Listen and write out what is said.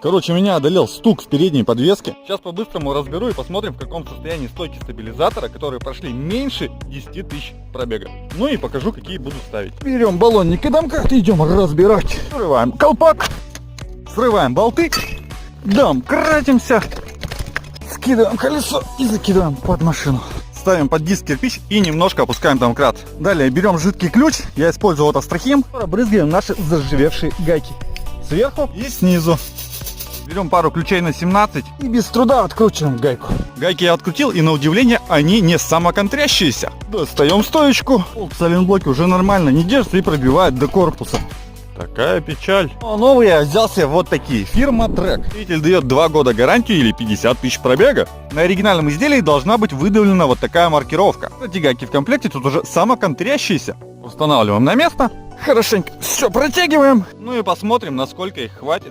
Короче, меня одолел стук с передней подвески. Сейчас по-быстрому разберу и посмотрим, в каком состоянии стойки стабилизатора, которые прошли меньше 10 тысяч пробега. Ну и покажу, какие буду ставить. Берем баллонник и домкрат, идем разбирать. Срываем колпак, срываем болты, домкратимся, скидываем колесо и закидываем под машину. Ставим под диск кирпич и немножко опускаем домкрат. Далее берем жидкий ключ, я использую вот Астрахим, пробрызгиваем наши заживевшие гайки. Сверху и снизу. Берем пару ключей на 17 и без труда откручиваем гайку. Гайки я открутил, и на удивление они не самоконтрящиеся. Достаем стоечку. Сайлентблоки уже нормально не держатся и пробивает до корпуса. Такая печаль. А новые я взял себе вот такие. Фирма Trek. Двигатель дает 2 года гарантию или 50 тысяч пробега. На оригинальном изделии должна быть выдавлена вот такая маркировка. Эти гайки в комплекте тут уже самоконтрящиеся. Устанавливаем на место. Хорошенько все протягиваем. Ну и посмотрим, насколько их хватит